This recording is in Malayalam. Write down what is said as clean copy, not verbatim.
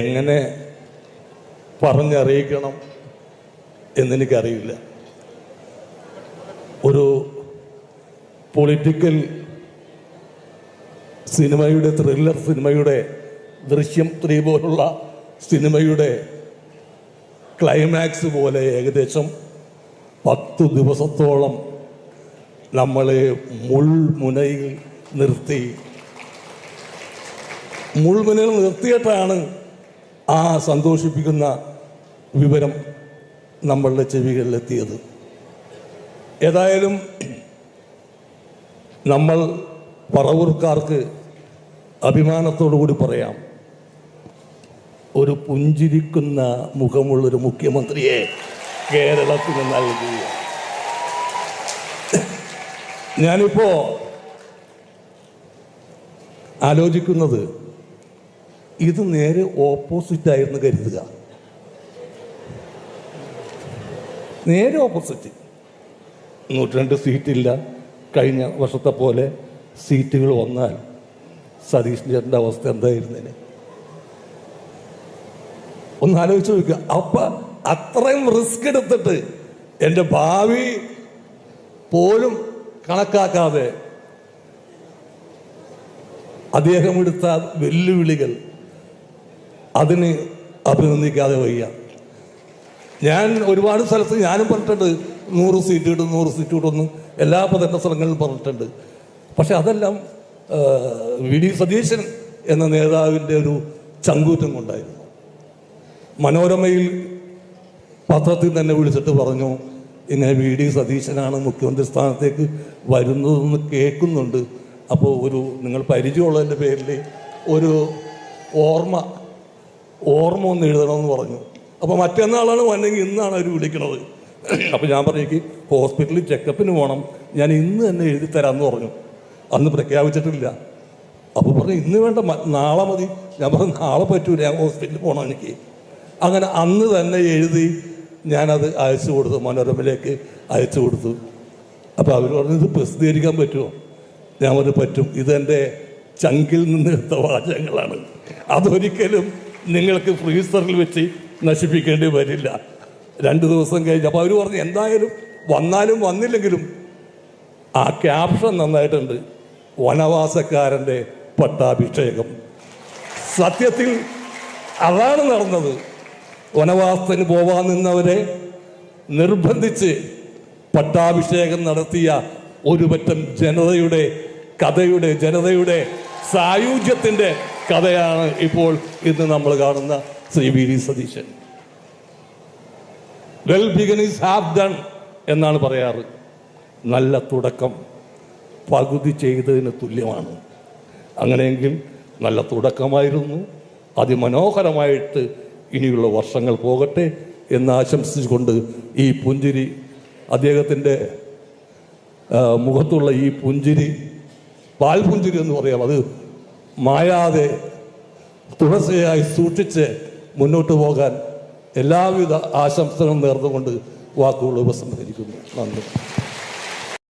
എങ്ങനെ പറഞ്ഞറിയിക്കണം എന്നെനിക്കറിയില്ല. ഒരു പൊളിറ്റിക്കൽ സിനിമയുടെ, ത്രില്ലർ സിനിമയുടെ, ദൃശ്യം 3 പോലുള്ള സിനിമയുടെ ക്ലൈമാക്സ് പോലെ ഏകദേശം 10 ദിവസത്തോളം നമ്മളെ മുൾമുനയിൽ നിർത്തിയിട്ടാണ് ആ സന്തോഷിപ്പിക്കുന്ന വിവരം നമ്മളുടെ ചെവികളിലെത്തിയത്. ഏതായാലും നമ്മൾ പറവൂർക്കാർക്ക് അഭിമാനത്തോടു കൂടി പറയാം, ഒരു പുഞ്ചിരിക്കുന്ന മുഖമുള്ളൊരു മുഖ്യമന്ത്രിയെ കേരളത്തിന് നൽകി. ഞാനിപ്പോ ആലോചിക്കുന്നത്, ഇത് നേരെ ഓപ്പോസിറ്റായിരുന്നു കരുതുക. നേരെ ഓപ്പോസിറ്റ്. 102 സീറ്റില്ല. കഴിഞ്ഞ വർഷത്തെ പോലെ സീറ്റുകൾ വന്നാൽ സതീഷ് ചേട്ടൻ്റെ അവസ്ഥ എന്തായിരുന്നേനെ ഒന്ന് ആലോചിച്ച് നോക്കുക. അപ്പം അത്രയും റിസ്ക് എടുത്തിട്ട് എൻ്റെ ഭാവി പോലും കണക്കാക്കാതെ അദ്ദേഹം എടുത്ത വെല്ലുവിളികൾ, അതിന് അഭിനന്ദിക്കാതെ വയ്യ. ഞാൻ ഒരുപാട് സ്ഥലത്ത് ഞാനും പറഞ്ഞിട്ടുണ്ട്, 100 സീറ്റ് കിട്ടും, 100 സീറ്റ് കിട്ടുമെന്ന് എല്ലാ പ്രധാന സ്ഥലങ്ങളിലും പറഞ്ഞിട്ടുണ്ട്. പക്ഷെ അതെല്ലാം വി.ഡി. സതീശൻ എന്ന നേതാവിൻ്റെ ഒരു ചങ്കൂറ്റം കൊണ്ടായിരുന്നു. മനോരമയിൽ പത്രത്തിൽ തന്നെ വിളിച്ചിട്ട് പറഞ്ഞു, ഇങ്ങനെ വി.ഡി. സതീശനാണ് മുഖ്യമന്ത്രി സ്ഥാനത്തേക്ക് വരുന്നതെന്ന് കേൾക്കുന്നുണ്ട്. അപ്പോൾ നിങ്ങൾ പരിചയമുള്ളതിൻ്റെ പേരിൽ ഒരു ഓർമ്മ ഒന്ന് എഴുതണമെന്ന് പറഞ്ഞു. അപ്പോൾ മറ്റന്നാളാണ് വന്നെങ്കിൽ ഇന്നാണ് അവർ വിളിക്കണത്. അപ്പോൾ ഞാൻ പറഞ്ഞു, ഹോസ്പിറ്റലിൽ ചെക്കപ്പിന് പോകണം, ഞാൻ ഇന്ന് തന്നെ എഴുതി തരാമെന്ന് പറഞ്ഞു. അന്ന് പ്രഖ്യാപിച്ചിട്ടില്ല. അപ്പോൾ പറഞ്ഞു ഇന്ന് വേണ്ട, നാളെ മതി. ഞാൻ പറഞ്ഞു നാളെ പറ്റൂല, ഞാൻ ഹോസ്പിറ്റലിൽ പോകണം എനിക്ക്. അങ്ങനെ അന്ന് തന്നെ എഴുതി ഞാനത് അയച്ചു കൊടുത്തു, മനോരമയിലേക്ക് അയച്ചു കൊടുത്തു. അപ്പോൾ അവർ പറഞ്ഞു ഇത് പ്രസിദ്ധീകരിക്കാൻ പറ്റുമോ? ഞാൻ പറഞ്ഞു പറ്റും, ഇതെൻ്റെ ചങ്കിൽ നിന്നെടുത്ത വാചകങ്ങളാണ്, അതൊരിക്കലും നിങ്ങൾക്ക് ഫ്രീസറിൽ വെച്ച് നശിപ്പിക്കേണ്ടി വരില്ല. 2 ദിവസം കഴിഞ്ഞ് അപ്പോൾ അവർ പറഞ്ഞു എന്തായാലും വന്നാലും വന്നില്ലെങ്കിലും ആ ക്യാപ്ഷൻ നന്നായിട്ടുണ്ട്, വനവാസക്കാരൻ്റെ പട്ടാഭിഷേകം. സത്യത്തിൽ അതാണ് നടന്നത്. വനവാസത്തിന് പോവാൻ നിന്നവരെ നിർബന്ധിച്ച് പട്ടാഭിഷേകം നടത്തിയ ഒരു പറ്റം ജനതയുടെ സായുജ്യത്തിൻ്റെ കഥയാണ് ഇപ്പോൾ ഇന്ന് നമ്മൾ കാണുന്ന Shri VD. Satheesan. Well began is half done എന്നാണ് പറയാറ്. നല്ല തുടക്കം പകുതി ചെയ്തതിന് തുല്യമാണ്. അങ്ങനെയെങ്കിൽ നല്ല തുടക്കമായിരുന്നു. അതിമനോഹരമായിട്ട് ഇനിയുള്ള വർഷങ്ങൾ പോകട്ടെ എന്ന് ആശംസിച്ചുകൊണ്ട് ഈ പുഞ്ചിരി, അദ്ദേഹത്തിൻ്റെ മുഖത്തുള്ള ഈ പുഞ്ചിരി, പാൽപുഞ്ചിരി എന്ന് പറയാം, അത് മായാതെ തുടർച്ചയായി സൂക്ഷിച്ച് മുന്നോട്ട് പോകാൻ എല്ലാവിധ ആശംസകളും നേർന്നുകൊണ്ട് വാക്കുകൾ ഉപസംഹരിക്കുന്നു. നന്ദി.